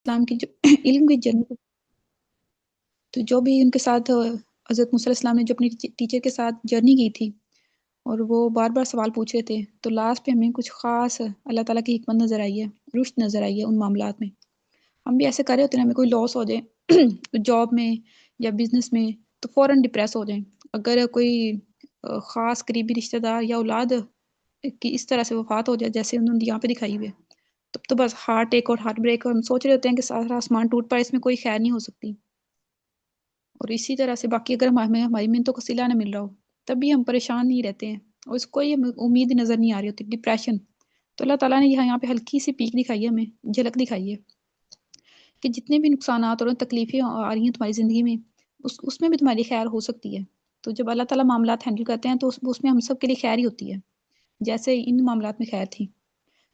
السلام کی جو علم کی جرنی، تو جو بھی ان کے ساتھ حضرت موسیٰ علیہ السلام نے جو اپنی ٹیچر کے ساتھ جرنی کی تھی اور وہ بار بار سوال پوچھ رہے تھے، تو لاسٹ پہ ہمیں کچھ خاص اللہ تعالیٰ کی حکمت نظر آئی ہے، رشد نظر آئی ہے ان معاملات میں۔ ہم بھی ایسے کر رہے ہوتے ہیں، ہمیں کوئی لاس ہو جائے جاب میں یا بزنس میں تو فوراً ڈپریس ہو جائیں۔ اگر کوئی خاص قریبی رشتہ دار یا اولاد کی اس طرح سے وفات ہو جائے جیسے انہوں نے یہاں پہ دکھائی ہوئی ہے، تب تو بس ہارٹ ایک اور ہارٹ بریک، اور ہم سوچ رہے ہوتے ہیں کہ سارا آسمان ٹوٹ پڑے، اس میں کوئی خیر نہیں ہو سکتی۔ اور اسی طرح سے باقی اگر ہمیں ہماری محنتوں کو صلہ نہ مل رہا ہو تب بھی ہم پریشان نہیں رہتے ہیں اور اس کو یہ امید نظر نہیں آ رہی ہوتی، ڈپریشن۔ تو اللہ تعالیٰ نے یہاں پہ ہلکی سی پیک دکھائی ہے، ہمیں جھلک دکھائی ہے کہ جتنے بھی نقصانات اور تکلیفیں آ رہی ہیں تمہاری زندگی میں، اس میں بھی تمہاری خیر ہو سکتی ہے۔ تو جب اللہ تعالیٰ معاملات ہینڈل کرتے ہیں تو اس میں ہم سب کے لیے خیر ہی ہوتی ہے، جیسے ان معاملات میں خیر تھی۔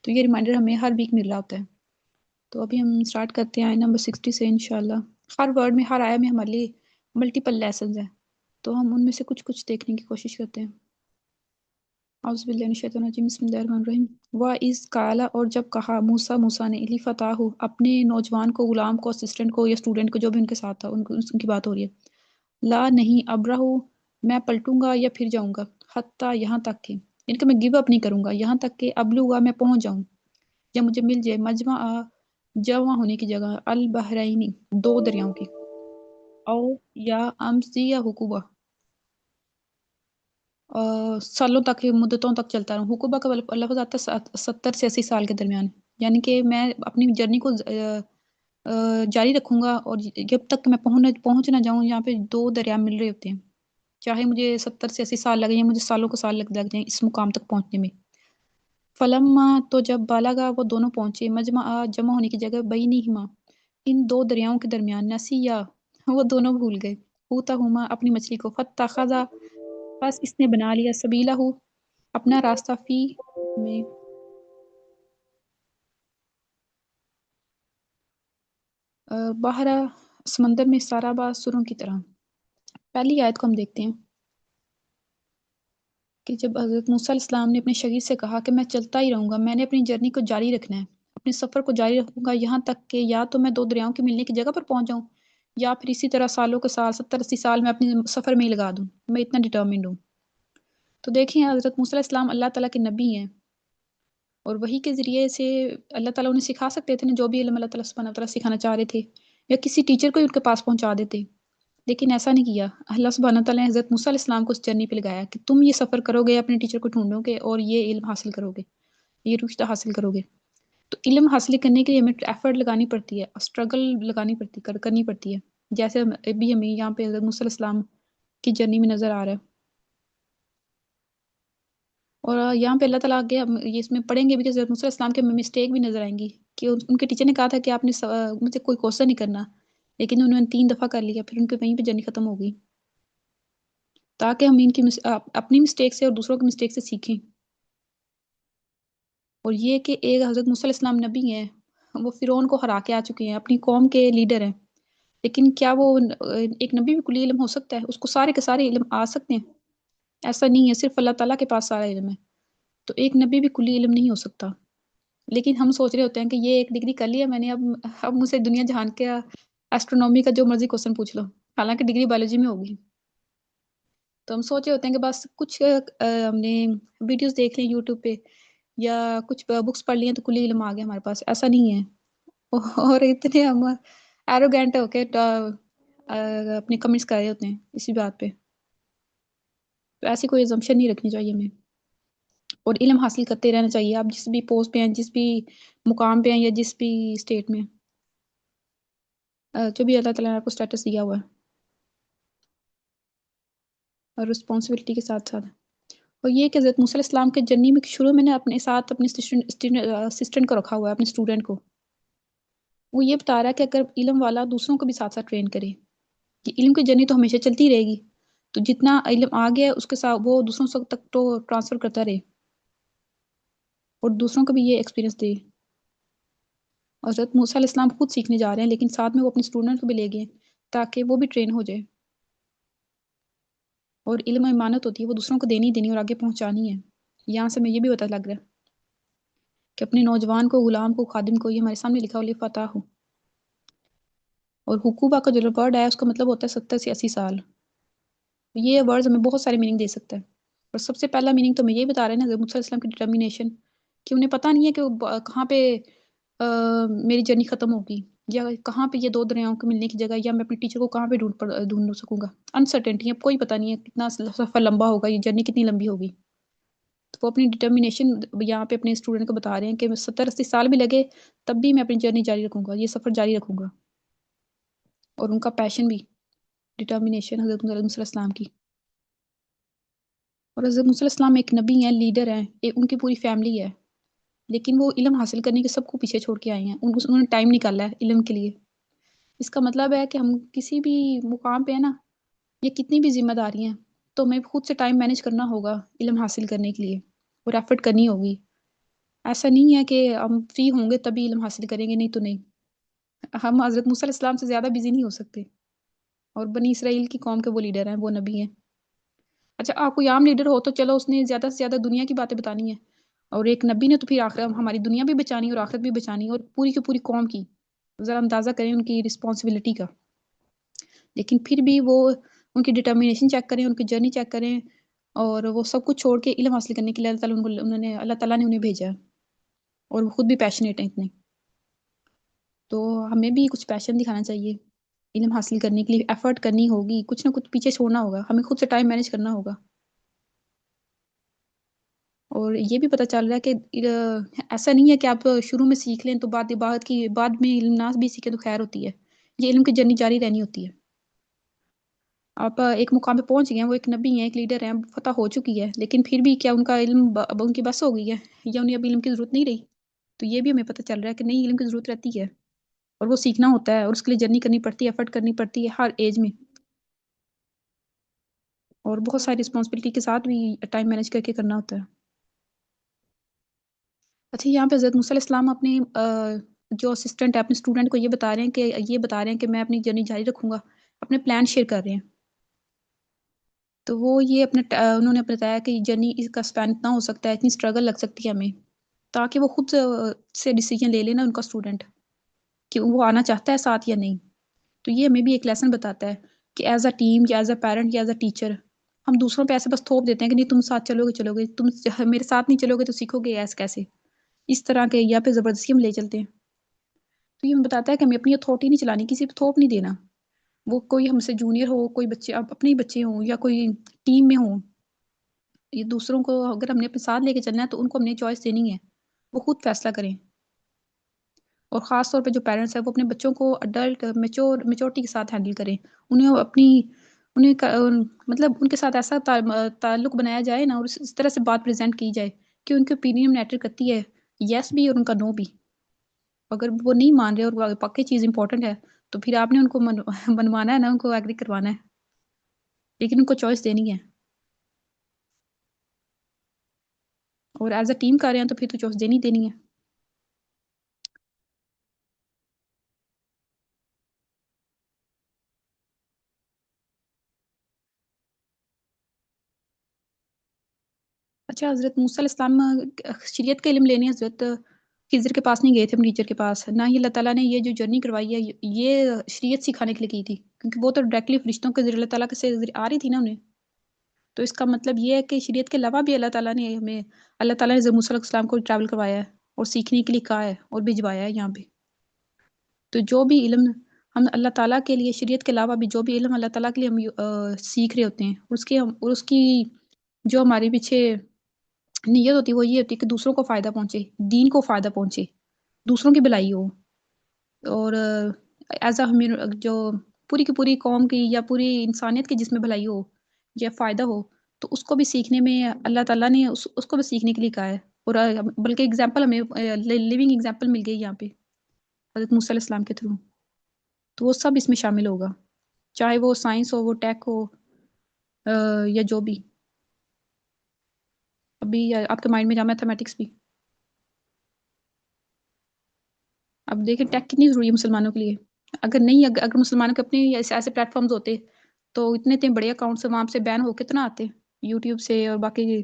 تو یہ ریمائنڈر ہمیں ہر ویک مل رہا ہوتا ہے۔ تو ابھی ہم سٹارٹ کرتے ہیں آیت نمبر 60 سے انشاءاللہ۔ ہر ورڈ میں، ہر آیت میں ہمارے لیے ملٹیپل لیسنز ہیں، تو ہم ان میں سے کچھ دیکھنے کی کوشش کرتے ہیں۔ اعوذ باللہ من الشیطان الرجیم، بسم اللہ الرحمن الرحیم۔ وَإِذْ قَالَ، اور جب کہا موسیٰ نے لِفَتَاہُ، اپنے نوجوان کو، غلام کو، اسسٹنٹ کو یا اسٹوڈنٹ کو، جو بھی ان کے ساتھ تھا، ان کی بات ہو رہی ہے، لا نہیں ابرہ، میں پلٹوں گا یا پھر جاؤں گا، حتیٰ یہاں تک کہ، یعنی کہ میں گیو اپ نہیں کروں گا، یہاں تک کہ ابلغ، میں پہنچ جاؤں یا مجھے مل جائے مجمع، جمع ہونے کی جگہ، البحرین، دو دریاؤں کی، او یا امسی یا حقوبہ، سالوں تک، مدتوں تک چلتا رہوں۔ حقوبہ کا لفظ آتا ہے 70 سے 80 سال کے درمیان، یعنی کہ میں اپنی جرنی کو جاری رکھوں گا اور جب تک میں پہنچ نہ جاؤں۔ یہاں پہ دو دریا مل رہے ہوتے ہیں، چاہے مجھے 70 سے 80 سال لگے یا مجھے سالوں کو سال لگ جائیں اس مقام تک پہنچنے میں۔ فلما، تو جب بالغا، وہ دونوں پہنچے، مجمع، جمع ہونے کی جگہ، بینہما، ان دو دریاؤں کے درمیان، نسیا، وہ دونوں بھول گئے، حوتہما، اپنی مچھلی کو، فاتخذا، بس اس نے بنا لیا، سبیلہ، اپنا راستہ، فی میں، باہر سمندر میں، سارابا، سروں کی طرح۔ پہلی آیت کو ہم دیکھتے ہیں کہ جب حضرت موسیٰ علیہ السلام نے اپنے شاگرد سے کہا کہ میں چلتا ہی رہوں گا، میں نے اپنی جرنی کو جاری رکھنا ہے، اپنے سفر کو جاری رکھوں گا یہاں تک کہ یا تو میں دو دریاؤں کے ملنے کی جگہ پر پہنچ جاؤں، یا پھر اسی طرح سالوں کے سال، 70-80 سال میں اپنے سفر میں ہی لگا دوں، میں اتنا ڈٹرمنڈ ہوں۔ تو دیکھیں حضرت موسیٰ علیہ السلام اللہ تعالیٰ کے نبی ہیں، اور وحی کے ذریعے سے اللہ تعالیٰ انہیں سکھا سکتے تھے نا، جو بھی علم اللہ تعالیٰ سبحانہ وتعالیٰ سکھانا چاہ رہے تھے، یا کسی ٹیچر کو ہی ان کے پاس پہنچا دیتے، لیکن ایسا نہیں کیا۔ اللہ سبحانہ وتعالیٰ نے حضرت موسیٰ علیہ السلام کو اس جرنی پہ لگایا کہ تم یہ سفر کرو گے، اپنے ٹیچر کو ڈھونڈو گے اور یہ علم حاصل کرو گے، یہ رشتہ حاصل کرو گے۔ تو علم حاصل کرنے کے لیے ہمیں ایفرٹ لگانی پڑتی ہے، اسٹرگل لگانی پڑتی، کرنی پڑتی ہے، جیسے ابھی ہمیں یہاں پہ حضرت موسیٰ علیہ السلام کی جرنی میں نظر آ رہا ہے۔ اور یہاں پہ اللہ تعالیٰ آگے ہم یہ اس میں پڑھیں گے بھی کہ حضرت موسیٰ علیہ السلام کے مسٹیک بھی نظر آئیں گی، کہ ان کے ٹیچر نے کہا تھا کہ آپ نے مجھ سے کوئی کوشچن نہیں کرنا، لیکن انہوں نے 3 دفعہ کر لیا، پھر ان کے وہیں پہ جرنی ختم ہو گئی، تاکہ ہم ان کی اپنی مسٹیک سے اور دوسروں کی مسٹیک سے سیکھیں۔ اور یہ کہ ایک حضرت موسیٰ علیہ السلام نبی ہیں، وہ فرعون کو ہرا کے آ چکے ہیں، اپنی قوم کے لیڈر ہیں، لیکن کیا وہ ایک نبی بھی کلی علم ہو سکتا ہے؟ اس کو سارے کے سارے علم آ سکتے ہیں؟ ایسا نہیں ہے، صرف اللہ تعالیٰ کے پاس سارا علم ہے، تو ایک نبی بھی کلی علم نہیں ہو سکتا۔ لیکن ہم سوچ رہے ہوتے ہیں کہ یہ ایک ڈگری کر لیا میں نے، اب مجھ سے دنیا جہان کے ایسٹرونومی کا جو مرضی کوسچن پوچھ لو، حالانکہ ڈگری بایولوجی میں ہوگی۔ تو ہم سوچ رہے ہوتے ہیں کہ بس کچھ ہم نے ویڈیوز دیکھ لیں یوٹیوب پہ یا کچھ بکس پڑھ لی ہیں تو کلی علم آ گیا ہمارے پاس، ایسا نہیں ہے۔ اور اتنے ہم ایروگینٹ ہو کے اپنے کمنٹس کر رہے ہوتے ہیں اسی بات پہ، تو ایسی کوئی assumption نہیں رکھنی چاہیے ہمیں، اور علم حاصل کرتے رہنا چاہیے۔ آپ جس بھی پوسٹ پہ ہیں، جس بھی مقام پہ ہیں، یا جس بھی اسٹیٹ میں، جو بھی اللہ تعالیٰ نے آپ کو اسٹیٹس دیا ہوا ہے، اور رسپانسبلٹی کے ساتھ ساتھ۔ اور یہ کہ حضرت موسیٰ علیہ السلام کے جرنی میں شروع میں نے اپنے ساتھ اپنے اسسٹنٹ کو رکھا ہوا ہے، اپنے اسٹوڈنٹ کو، وہ یہ بتا رہا ہے کہ اگر علم والا دوسروں کو بھی ساتھ ساتھ ٹرین کرے، کہ علم کی جرنی تو ہمیشہ چلتی رہے گی، تو جتنا علم آ گیا اس کے ساتھ وہ دوسروں تک تو ٹرانسفر کرتا رہے، اور دوسروں کو بھی یہ ایکسپیرینس دے۔ اور حضرت موسیٰ علیہ السلام خود سیکھنے جا رہے ہیں، لیکن ساتھ میں وہ اپنے اسٹوڈنٹ کو بھی لے گئے تاکہ وہ بھی ٹرین ہو جائے۔ اور علم و امانت ہوتی ہے، وہ دوسروں کو دینی اور آگے پہنچانی ہے۔ یہاں سے میں یہ بھی پتہ لگ رہا ہے کہ اپنے نوجوان کو، غلام کو، خادم کو، یہ ہمارے سامنے لکھا ہوا فتح ہو، اور حقوبہ کا جو ورڈ ہے اس کا مطلب ہوتا ہے 70 سے 80 سال. یہ ورڈز ہمیں بہت سارے میننگ دے سکتا ہے. اور سب سے پہلا میننگ تو ہمیں یہ بتا رہے ہیں نا حضرت موسیٰ علیہ السلام کی ڈٹرمینیشن، کہ انہیں پتہ نہیں ہے کہ کہاں پہ میری جرنی ختم ہوگی، یا کہاں پہ یہ دو دریاؤں کو ملنے کی جگہ، یا میں اپنے ٹیچر کو کہاں پہ ڈھونڈ سکوں گا. انسرٹینٹی، اب کوئی پتہ نہیں ہے کتنا سفر لمبا ہوگا، یہ جرنی کتنی لمبی ہوگی. تو وہ اپنی ڈٹرمینیشن یہاں پہ اپنے اسٹوڈنٹ کو بتا رہے ہیں کہ 70-80 سال بھی لگے تب بھی میں اپنی جرنی جاری رکھوں گا، یہ سفر جاری رکھوں گا. اور ان کا پیشن بھی، ڈٹرمینیشن حضرت موسیٰ علیہ السلام کی. اور حضرت موسیٰ علیہ السلام ایک نبی ہیں، لیڈر ہیں، ان کی پوری فیملی ہے، لیکن وہ علم حاصل کرنے کے سب کو پیچھے چھوڑ کے آئے ہیں. انہوں نے ٹائم نکالا ہے علم کے لیے. اس کا مطلب ہے کہ ہم کسی بھی مقام پہ ہے نا، یہ کتنی بھی ذمہ داری ہیں، تو ہمیں خود سے ٹائم مینیج کرنا ہوگا علم حاصل کرنے کے لیے، اور ایفرٹ کرنی ہوگی. ایسا نہیں ہے کہ ہم فری ہوں گے تبھی علم حاصل کریں گے، نہیں تو نہیں. ہم حضرت موسیٰ علیہ السلام سے زیادہ بزی نہیں ہو سکتے. اور بنی اسرائیل کی قوم کے وہ لیڈر ہیں، وہ نبی ہیں. اچھا آپ کوئی عام لیڈر ہو تو چلو اس نے زیادہ سے زیادہ دنیا کی باتیں بتانی ہیں، اور ایک نبی نے تو پھر آخر ہماری دنیا بھی بچانی اور آخرت بھی بچانی، اور پوری کی پوری قوم کی. ذرا اندازہ کریں ان کی رسپانسبلٹی کا. لیکن پھر بھی وہ ان کی ڈٹرمینیشن چیک کریں، ان کی جرنی چیک کریں، اور وہ سب کچھ چھوڑ کے علم حاصل کرنے کے لیے اللہ تعالیٰ نے انہیں بھیجا، اور وہ خود بھی پیشنیٹ ہیں اتنے. تو ہمیں بھی کچھ پیشن دکھانا چاہیے. علم حاصل کرنے کے لیے ایفرٹ کرنی ہوگی، کچھ نہ کچھ پیچھے چھوڑنا ہوگا، ہمیں خود سے ٹائم مینیج کرنا ہوگا. اور یہ بھی پتہ چل رہا ہے کہ ایسا نہیں ہے کہ آپ شروع میں سیکھ لیں تو بعد میں علم نہ بھی سیکھیں تو خیر ہوتی ہے. یہ علم کی جرنی جاری رہنی ہوتی ہے. آپ ایک مقام پہ پہنچ گئے ہیں، وہ ایک نبی ہیں، ایک لیڈر ہیں، فتح ہو چکی ہے، لیکن پھر بھی کیا ان کا علم اب ان کی بس ہو گئی ہے، یا انہیں ابھی علم کی ضرورت نہیں رہی؟ تو یہ بھی ہمیں پتہ چل رہا ہے کہ نہیں، علم کی ضرورت رہتی ہے، اور وہ سیکھنا ہوتا ہے، اور اس کے لیے جرنی کرنی پڑتی ہے، ایفرٹ کرنی پڑتی ہے ہر ایج میں، اور بہت ساری رسپانسبلٹی کے ساتھ بھی ٹائم مینیج کر کے کرنا ہوتا ہے. اچھا یہاں پہ حضرت موسیٰ علیہ السلام اپنے جو اسسٹنٹ ہے، اپنے اسٹوڈنٹ کو یہ بتا رہے ہیں کہ میں اپنی جرنی جاری رکھوں گا، اپنے پلان شیئر کر رہے ہیں. تو وہ یہ انہوں نے بتایا کہ جرنی اس کا سپین اتنا ہو سکتا ہے، اتنی اسٹرگل لگ سکتی ہے ہمیں، تاکہ وہ خود سے ڈیسیجن لے لینا ان کا اسٹوڈنٹ کہ وہ آنا چاہتا ہے ساتھ یا نہیں. تو یہ ہمیں بھی ایک لیسن بتاتا ہے کہ ایز اے ٹیم یا ایز اے پیرنٹ یا ایز اے ٹیچر ہم دوسروں پہ ایسے بس تھوپ دیتے ہیں کہ نہیں تم ساتھ چلو گے، تم میرے ساتھ نہیں چلو گے تو سیکھو گے ایسے کیسے، اس طرح کے یا پہ زبردستی ہم لے چلتے ہیں. تو یہ ہمیں بتاتا ہے کہ ہمیں اپنی اتھارٹی نہیں چلانی، کسی پہ تھوپ نہیں دینا. وہ کوئی ہم سے جونیئر ہو، کوئی بچے اپنے ہی بچے ہوں، یا کوئی ٹیم میں ہوں، یہ دوسروں کو اگر ہم نے اپنے ساتھ لے کے چلنا ہے تو ان کو ہم نے چوائس دینی ہے، وہ خود فیصلہ کریں. اور خاص طور پہ جو پیرنٹس ہیں وہ اپنے بچوں کو اڈلٹ میچورٹی کے ساتھ ہینڈل کریں. انہیں مطلب ان کے ساتھ ایسا تعلق بنایا جائے نا، اور اس طرح سے بات پریزنٹ کی جائے کہ ان کے اوپینین میٹر کرتی ہے، یس بھی اور ان کا نو بھی. اگر وہ نہیں مان رہے اور پکی چیز امپورٹنٹ ہے تو پھر آپ نے ان کو منوانا ہے نا، ان کو ایگری کروانا ہے، لیکن ان کو چوائس دینی ہے. اور ایز اے ٹیم کر رہے ہیں تو پھر تو چوائس دینی ہے. اچھا حضرت موسیٰ علیہ السلام شریعت کا علم لینے حضرت خضر کے پاس نہیں گئے تھے، اپنے ٹیچر کے پاس، نہ ہی اللہ تعالیٰ نے یہ جو جرنی کروائی ہے یہ شریعت سکھانے کے لیے کی تھی، کیونکہ وہ تو ڈائریکٹلی فرشتوں کے ذریعے اللہ تعالیٰ سے آ رہی تھی نا انہیں. تو اس کا مطلب یہ ہے کہ شریعت کے علاوہ بھی اللہ تعالیٰ نے حضرت موسیٰ علیہ السلام کو ٹریول کروایا ہے، اور سیکھنے کے لیے کہا ہے، اور بھجوایا ہے یہاں پہ. تو جو بھی علم ہم اللہ تعالیٰ کے لیے، شریعت کے علاوہ بھی جو بھی علم اللہ تعالیٰ کے لیے ہم سیکھ رہے ہوتے ہیں، اس کی جو ہمارے پیچھے نیت ہوتی ہے وہ یہ ہوتی ہے کہ دوسروں کو فائدہ پہنچے، دین کو فائدہ پہنچے، دوسروں کی بھلائی ہو، اور ایز اے جو پوری کی پوری قوم کی یا پوری انسانیت کی جس میں بھلائی ہو یا فائدہ ہو، تو اس کو بھی سیکھنے میں اللہ تعالیٰ نے اس کو بھی سیکھنے کے لیے کہا ہے. اور بلکہ ایگزامپل ہمیں لیونگ ایگزامپل مل گئی یہاں پہ حضرت موسیٰ علیہ السلام کے تھرو. تو وہ سب اس میں شامل ہوگا، چاہے وہ سائنس ہو، وہ ٹیک ہو، یا جو بھی. ابھی آپ کے مائنڈ میں جا میتھمیٹکس بھی. اب دیکھیں ٹیک کتنی ضروری ہے مسلمانوں کے لیے. اگر مسلمانوں کے اپنے ایسے پلیٹ فارمز ہوتے تو اتنے بڑے اکاؤنٹ سے وہاں سے بین ہو کتنا آتے، یوٹیوب سے اور باقی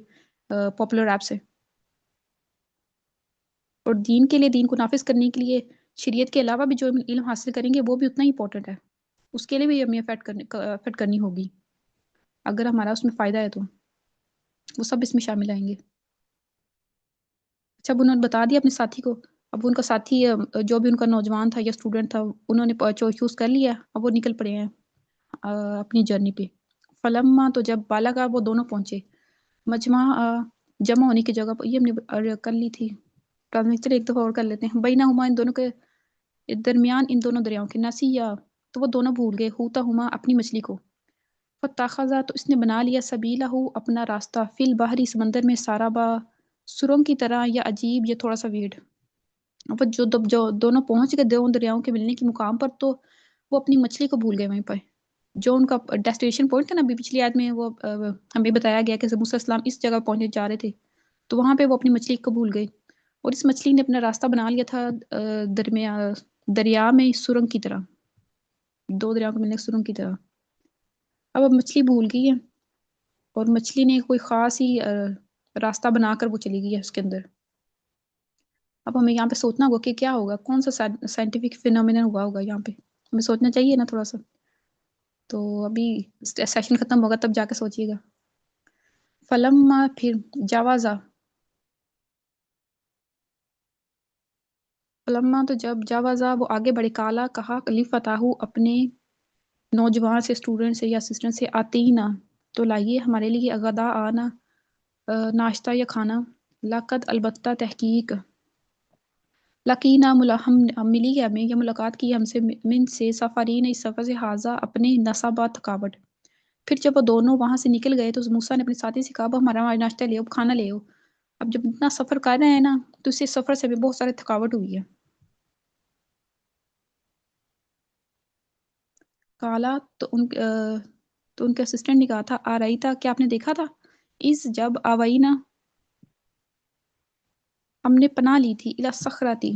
پاپولر ایپ سے. اور دین کے لیے، دین کو نافذ کرنے کے لیے شریعت کے علاوہ بھی جو علم حاصل کریں گے وہ بھی اتنا ہی امپورٹنٹ ہے، اس کے لیے بھی ہمیں افیکٹ کرنی ہوگی، اگر ہمارا اس میں فائدہ ہے تو وہ سب اس میں شامل آئیں گے۔ اچھا، اب انہوں نے بتا دیا اپنے ساتھی کو، اب ان کا ساتھی جو بھی ان کا نوجوان تھا یا اسٹوڈنٹ تھا، انہوں نے چوز کر لیا، اب وہ نکل پڑے ہیں اپنی جرنی پہ۔ فلما، تو جب بالغا وہ دونوں پہنچے، مجمع جمع ہونے کی جگہ پر، یہ ہم نے کر لی تھی ٹرانسلیٹر، ایک دفعہ اور کر لیتے ہیں۔ بینہما، ان دونوں کے درمیان، ان دونوں دریاؤں کے، نسیا، تو وہ دونوں بھول گئے، ہوتا ہما، اپنی مچھلی کو، فتاخذا، تو اس نے بنا لیا، سبیلہ، اپنا راستہ، فی البحری، سمندر میں، سارابا، سرنگ کی طرح، یا عجیب، یہ تھوڑا سا ویرڈ۔ اب جو دونوں پہنچ گئے دونوں دریاؤں کے ملنے کے مقام پر، تو وہ اپنی مچھلی کو بھول گئے وہیں پر، جو ان کا ڈیسٹینیشن پوائنٹ تھا نا، ابھی پچھلی آیت میں وہ ہمیں بتایا گیا کہ موسیٰ علیہ السلام اس جگہ پہنچنے جا رہے تھے، تو وہاں پہ وہ اپنی مچھلی کو بھول گئے، اور اس مچھلی نے اپنا راستہ بنا لیا تھا دریا میں، سرنگ کی طرح، دو دریاؤں کے ملنے کی سرنگ کی طرح۔ اب مچھلی بھول گئی ہے، اور مچھلی نے کوئی خاص ہی راستہ بنا کر وہ چلی گئی ہے اس کے اندر۔ اب ہمیں یہاں پہ سوچنا ہوگا کہ کیا ہوگا، کون سا سائنٹیفک فینومینن ہوا ہوگا یہاں پہ، ہمیں سوچنا چاہیے نا تھوڑا سا، تو ابھی سیشن ختم ہوگا تب جا کے سوچیے گا۔ فلما، پھر، جاوازا، فلما، تو جب، جاوازا، وہ آگے بڑھے، کالا، کہا، لفتاحو، اپنے نوجوان سے، اسٹوڈنٹ سے یا اسسٹنٹ سے، آتی نا، تو لائیے ہمارے لیے، غدا، آنا، ناشتہ یا کھانا، لقد، البتہ، تحقیق، لقینا، ہم ملی ہے ہمیں یا ملاقات کی ہم سے، من سے، سفرین، اس سفر سے، حاضہ، اپنے، نصبہ، تھکاوٹ۔ پھر جب وہ دونوں وہاں سے نکل گئے تو موسیٰ نے اپنے ساتھی سے کہا، اب ہمارا ناشتہ لے، اب کھانا لے، اب جب اتنا سفر کر رہے ہیں نا، تو اس سے سفر سے بھی بہت سارے تھکاوٹ ہوئی ہے۔ کالا، تو ان کے اسسٹنٹ نے کہا تھا، آ رہی تھا، کیا آپ نے دیکھا تھا، اس جب آوئینا، ہم نے پناہ لی تھی، الی صخرۃ،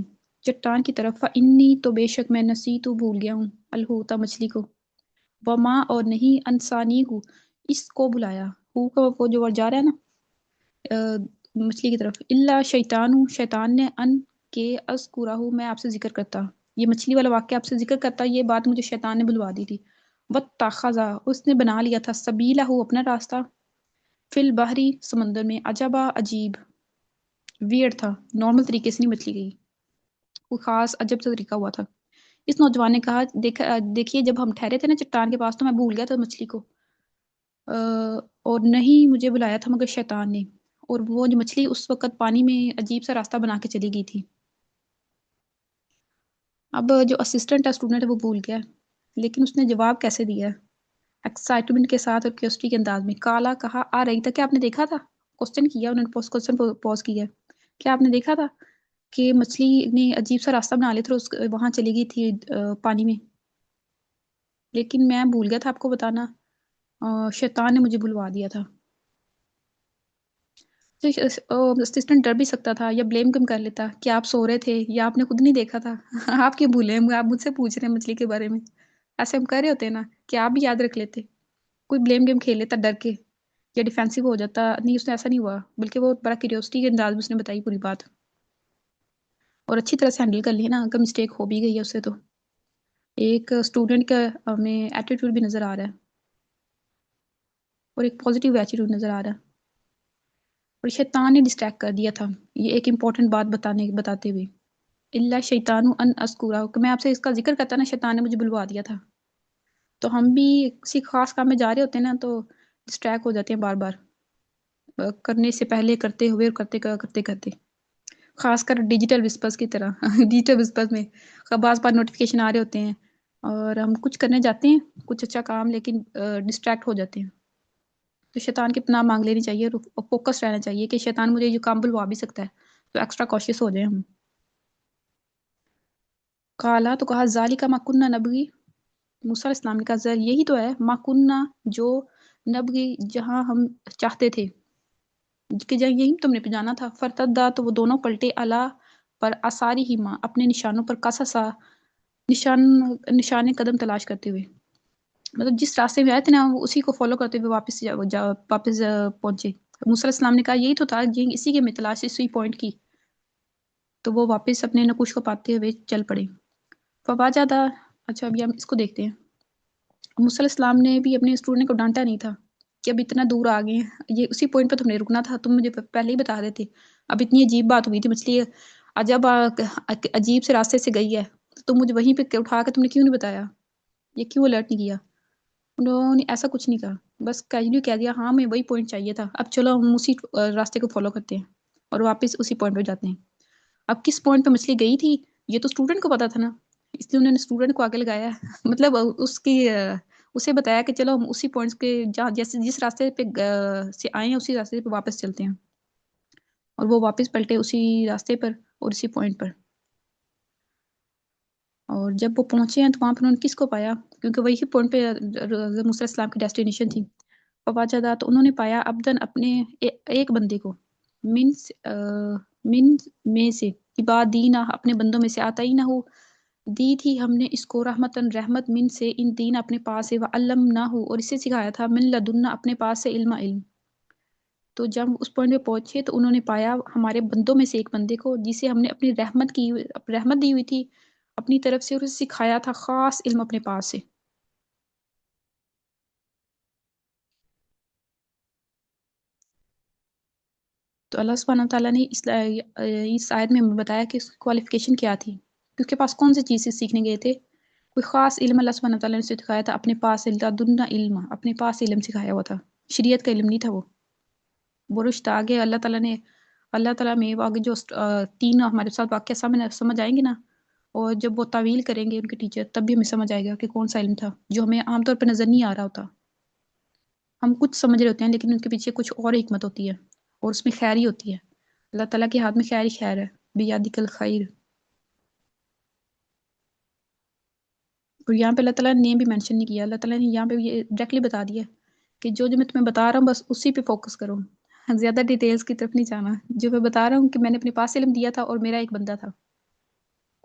چٹان کی طرف، فانی، تو بے شک میں، نسیت، بھول گیا ہوں، الحوت، مچھلی کو، وما، اور نہیں، انسانی ہوں، اس کو بلایا، ہو کا وہ جو جا رہا ہے نا مچھلی کی طرف، الا شیطان، شیطان نے، ان کے، اذکرہ، میں آپ سے ذکر کرتا، یہ مچھلی والا واقعہ آپ سے ذکر کرتا، یہ بات مجھے شیطان نے بلوا دی تھی، واتخذا، اس نے بنا لیا تھا، سبیلہ، اپنا راستہ، فی البحری، سمندر میں، عجبا، عجیب، ویئرڈ تھا، نارمل طریقے سے نہیں مچھلی گئی، کوئی خاص عجب سے طریقہ ہوا تھا۔ اس نوجوان نے کہا، دیکھیے جب ہم ٹھہرے تھے نا چٹان کے پاس، تو میں بھول گیا تھا مچھلی کو، اور نہیں مجھے بلایا تھا مگر شیطان نے، اور وہ جو مچھلی اس وقت پانی میں عجیب سا راستہ بنا کے چلی گئی تھی۔ اب جو اسسٹنٹ ہے، اسٹوڈنٹ ہے، وہ بھول گیا، لیکن اس نے جواب کیسے دیا، ایکسائٹمنٹ کے ساتھ اور کیوریوسٹی کے انداز میں، کالا، کہا، آ رہی تھا، کیا آپ نے دیکھا تھا، کوسچن کیا انہوں نے، کوسچن پوز کیا، کیا آپ نے دیکھا تھا کہ مچھلی نے عجیب سا راستہ بنا لیا تھا، وہاں چلی گئی تھی پانی میں، لیکن میں بھول گیا تھا آپ کو بتانا، شیطان نے مجھے بلوا دیا تھا۔ اسسٹنٹ ڈر بھی سکتا تھا یا بلیم کم کر لیتا کہ آپ سو رہے تھے یا آپ نے خود نہیں دیکھا تھا آپ کیوں بھولے ہیں، آپ مجھ سے پوچھ رہے ہیں مچھلی کے بارے میں، ایسے ہم کر رہے ہوتے ہیں نا کہ آپ بھی یاد رکھ لیتے، کوئی بلیم گیم کھیل لیتا ڈر کے یا ڈیفینسو ہو جاتا، نہیں اس نے ایسا نہیں ہوا، بلکہ وہ بڑا کیوریوسٹی کے انداز میں اس نے بتائی پوری بات، اور اچھی طرح سے ہینڈل کر لی نا، اگر مسٹیک ہو بھی گئی ہے اس سے، تو ایک اسٹوڈنٹ کا ہمیں ایٹیٹیوڈ بھی نظر آ رہا ہے، اور ایک پازیٹیو ایٹیٹیوڈ نظر آ رہا ہے، اور شیطان نے ڈسٹریکٹ کر دیا تھا، یہ ایک امپورٹنٹ بات بتاتے ہوئے، اللہ شیطان ان اذکرہ، کہ میں آپ سے اس کا ذکر کرتا نا، شیطان نے مجھے بلوا دیا تھا، تو ہم بھی کسی خاص کام میں جا رہے ہوتے ہیں نا، تو ڈسٹریکٹ ہو جاتے ہیں بار بار، کرنے سے پہلے، کرتے ہوئے، اور کرتے کرتے کرتے، خاص کر ڈیجیٹل وسپرز کی طرح ڈیجیٹل وسپرز میں بعض بار نوٹیفیکیشن آ رہے ہوتے ہیں، اور ہم کچھ کرنے جاتے ہیں، کچھ اچھا کام، لیکن ڈسٹریکٹ ہو جاتے ہیں، تو شیطان کی پناہ مانگ لینی چاہیے، اور فوکس رہنا چاہیے کہ شیطان مجھے یہ کام بلوا بھی سکتا ہے، تو ایکسٹرا کوشش ہو جائیں ہم۔ کالا، تو کہا، ذالک ما کننا نبغی، موسیٰ علیہ السلام نے کہا، یہی تو ہے، ما کننا، جو، نبغی، جہاں ہم چاہتے تھے، کہ جہاں یہی تم نے پہ جانا تھا، فرتدا، تو وہ دونوں پلٹے، الا، پر، آثاری ہی ماں، اپنے نشانوں پر، قصصا، نشان قدم تلاش کرتے ہوئے، مطلب جس راستے میں آئے تھے نا، وہ اسی کو فالو کرتے ہوئے واپس پہنچے، موسیٰ علیہ السلام نے کہا، یہی تو تھا، اسی کے میں تلاش، اسی پوائنٹ کی، تو وہ واپس اپنے نقوش کو پاتے ہوئے چل پڑے. فواجدہ، اچھا ابھی ہم اس کو دیکھتے ہیں. موسیٰ علیہ السلام نے بھی اپنے اسٹوڈنٹ کو ڈانٹا نہیں تھا کہ اب اتنا دور آ گئے ہیں، یہ اسی پوائنٹ پہ تم نے رکنا تھا، تم مجھے پہلے ہی بتا دیتے. اب اتنی عجیب بات ہوئی تھی، مچھلی جب عجیب سے راستے سے گئی ہے تو تم مجھے وہیں پہ اٹھا کے تم نے کیوں نہیں بتایا، یہ کیوں الرٹ نہیں کیا؟ انہوں نے ایسا کچھ نہیں کہا، بس کیجولی کہہ دیا ہاں ہمیں وہی پوائنٹ چاہیے تھا، اب چلو ہم اسی راستے کو فالو کرتے ہیں اور واپس اسی پوائنٹ پہ جاتے ہیں. اب کس پوائنٹ پہ مچھلی گئی تھی یہ تو اسٹوڈنٹ کو پتا تھا نا، اس لیے انہوں نے اسٹوڈنٹ کو آگے لگایا. مطلب اس کی اسے بتایا کہ چلو ہم اسی پوائنٹس کے جہاں جیسے جس راستے پہ سے آئے ہیں اسی راستے پہ واپس چلتے ہیں، اور وہ واپس پلٹے اسی راستے پر اور اسی پوائنٹ پر. اور جب وہ پہنچے ہیں تو وہاں پر انہوں نے کس کو پایا، کیونکہ وہی پوائنٹ پہ موسیٰ علیہ السلام کی ڈیسٹینیشن تھی. فواجدہ، تو انہوں نے پایا عبدن اپنے ایک بندے کو، من میں سے، عباد دینا اپنے بندوں میں سے، آتا ہی نہ ہو دی تھی ہم نے اس کو رحمتن رحمت، من سے ان دین اپنے پاس سے، وعلم نہ ہو اور اسے سکھایا تھا، من لدنا اپنے پاس سے، علم علم. تو جب اس پوائنٹ پہ پہنچے تو انہوں نے پایا ہمارے بندوں میں سے ایک بندے کو جسے ہم نے اپنی رحمت دی ہوئی تھی اپنی طرف سے، اور اسے سکھایا تھا خاص علم اپنے پاس سے. تو اللہ سبحانہ وتعالیٰ نے اس آیت میں ہمیں بتایا کہ اس کی کوالیفیکیشن کیا تھی، کہ اس کے پاس کون سی چیز سے سیکھنے گئے تھے. کوئی خاص علم اللہ سبحانہ وتعالیٰ نے اسے سکھایا تھا اپنے پاس، لدنا علم اپنے پاس علم سکھایا ہوا تھا، شریعت کا علم نہیں تھا. وہ رشتہ آگے اللہ تعالیٰ میں آگے جو تین ہمارے ساتھ واقعہ سمجھ آئیں گے نا، اور جب وہ تعویل کریں گے ان کے ٹیچر تب بھی ہمیں سمجھ آئے گا کہ کون سا علم تھا جو ہمیں عام طور پہ نظر نہیں آ رہا ہوتا. ہم کچھ سمجھ رہے ہوتے ہیں لیکن ان کے پیچھے کچھ اور حکمت ہوتی ہے اور اس میں خیر ہی ہوتی ہے. اللہ تعالیٰ کے ہاتھ میں خیر ہی خیر ہے، بیادک الخیر. اور یہاں پہ اللہ تعالیٰ نے نیم بھی مینشن نہیں کیا، اللہ تعالیٰ نے یہاں پہ یہ ڈائریکٹلی بتا دیا کہ جو میں تمہیں بتا رہا ہوں بس اسی پہ فوکس کرو، زیادہ ڈیٹیلز کی طرف نہیں جانا. جو میں بتا رہا ہوں کہ میں نے اپنے پاس علم دیا تھا اور میرا ایک بندہ تھا.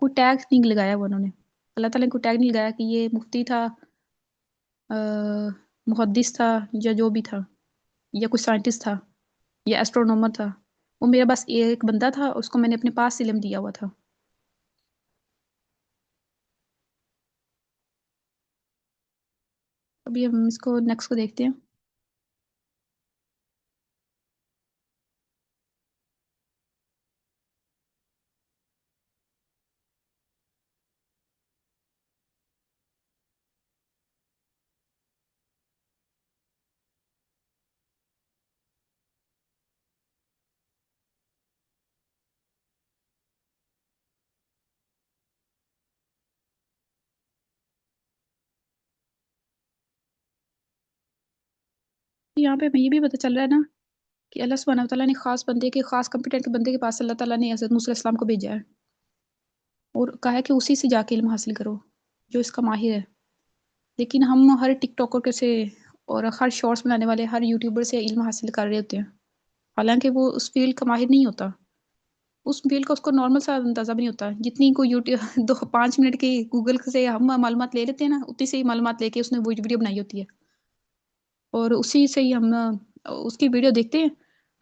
کوئی ٹیگ نہیں لگایا وہ انہوں نے، اللہ تعالیٰ نے کوئی ٹیگ نہیں لگایا کہ یہ مفتی تھا، محدث تھا، یا جو بھی تھا، یا کوئی سائنٹسٹ تھا، یا ایسٹرونومر تھا. وہ میرا بس ایک بندہ تھا، اس کو میں نے اپنے پاس علم دیا ہوا تھا. ابھی ہم اس کو نیکسٹ کو دیکھتے ہیں. یہاں پہ ہمیں یہ بھی پتہ چل رہا ہے نا کہ اللہ سبحانہ وتعالیٰ نے خاص بندے کے، خاص کمپیٹنٹ بندے کے پاس اللہ تعالیٰ نے حضرت موسیٰ علیہ السلام کو بھیجا ہے اور کہا ہے کہ اسی سے جا کے علم حاصل کرو جو اس کا ماہر ہے. لیکن ہم ہر ٹک ٹاکر کے سے اور ہر شارٹس بنانے والے ہر یوٹیوبر سے علم حاصل کر رہے ہوتے ہیں، حالانکہ وہ اس فیلڈ کا ماہر نہیں ہوتا. اس فیلڈ کا اس کو نارمل سا اندازہ بھی نہیں ہوتا. جتنی کوئی یوٹیوب 5 منٹ کی گوگل سے ہم معلومات لے لیتے ہیں نا، اتنی سے ہی معلومات لے کے اس نے وہ ویڈیو بنائی ہوتی ہے، اور اسی سے ہی ہم اس کی ویڈیو دیکھتے ہیں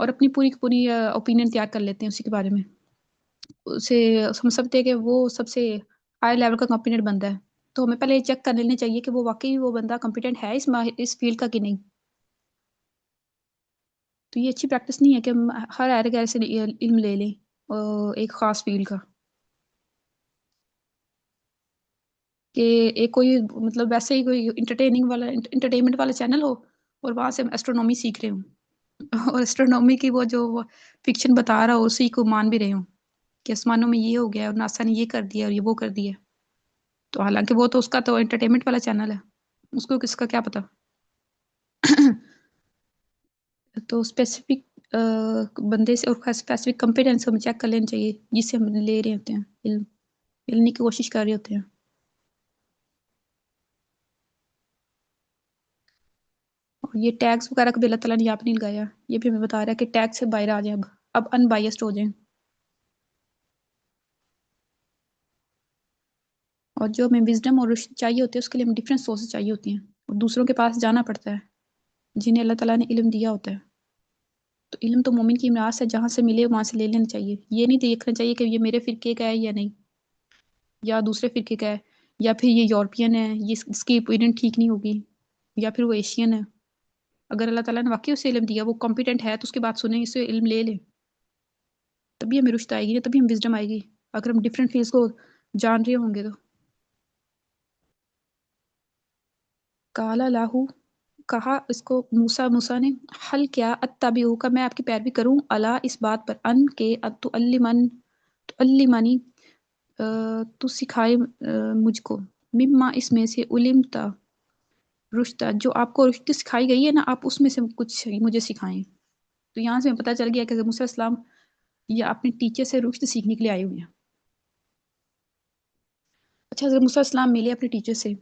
اور اپنی پوری پوری اوپینین تیار کر لیتے ہیں اسی کے بارے میں. اسے ہم سمجھتے ہیں کہ وہ سب سے ہائی لیول کا کمپیٹنٹ بندہ ہے، تو ہمیں پہلے چیک کر لینا چاہیے کہ وہ واقعی وہ بندہ کمپیٹنٹ ہے اس فیلڈ کا کہ نہیں. تو یہ اچھی پریکٹس نہیں ہے کہ ہم ہر ایرے گیرے سے علم لے لیں ایک خاص فیلڈ کا. کہ ایک کوئی مطلب ویسے ہی کوئی انٹرٹینمنٹ والا چینل ہو اور وہاں سے ہم ایسٹرونومی سیکھ رہے ہوں اور ایسٹرونومی کی وہ جو فکشن بتا رہا ہو اسی کو مان بھی رہے ہوں کہ آسمانوں میں یہ ہو گیا اور ناسا نے یہ کر دیا اور یہ وہ کر دیا. تو حالانکہ وہ تو اس کا تو انٹرٹینمنٹ والا چینل ہے، اس کو کس کا کیا پتا. تو اسپیسیفک بندے سے اور اسپیسیفک کمپیٹنس ہمیں چیک کر لینا چاہیے جس سے ہم لے رہے ہوتے ہیں علم، علم کی کوشش کر رہے ہوتے ہیں. اور یہ ٹیگس وغیرہ کو بھی اللہ تعالیٰ نے یہاں پہ نہیں لگایا، یہ بھی ہمیں بتا رہا ہے کہ ٹیگ سے باہر آ جائیں، اب ان بائسڈ ہو جائیں. اور جو ہمیں وزڈم اور رشد چاہیے ہوتے ہیں اس کے لیے ہمیں ڈفرینٹ سورسز چاہیے ہوتی ہیں اور دوسروں کے پاس جانا پڑتا ہے جنہیں اللہ تعالیٰ نے علم دیا ہوتا ہے. تو علم تو مومن کی میراث ہے، جہاں سے ملے وہاں سے لے لینا چاہیے. یہ نہیں دیکھنا چاہیے کہ یہ میرے فرقے کا ہے یا نہیں، یا دوسرے فرقے کا ہے، یا پھر یہ یورپین ہے، یہ اس کی اوپینین ٹھیک نہیں ہوگی، یا پھر وہ ایشین ہے. اگر اللہ تعالیٰ نے واقعی اسے علم دیا، وہ کمپیٹنٹ ہے، تو اس کی بات سنیں، اس سے علم لے لیں، تبھی ہمیں رشتہ آئے گی، تبھی ہم وزڈم آئے گی. اگر ہم ڈفرینٹ فیلڈس کو جان رہے ہوں گے تو. کالا لاہو، کہا اس کو موسیٰ نے، حل کیا اتبعو کا میں آپ کی پیروی کروں، الا اس بات پر، ان کے تعلمنی تو سکھائے مجھ کو، مما اس میں سے، علمتا رشتہ جو آپ کو رشتہ سکھائی گئی ہے نا، آپ اس میں سے کچھ مجھے سکھائیں. تو یہاں سے ہمیں پتہ چل گیا کہ موسیٰ علیہ السلام یہ اپنے ٹیچر سے رشتہ سیکھنے کے لیے آئے ہوئے ہیں. اچھا، حضرت موسیٰ علیہ السلام ملے اپنے ٹیچر سے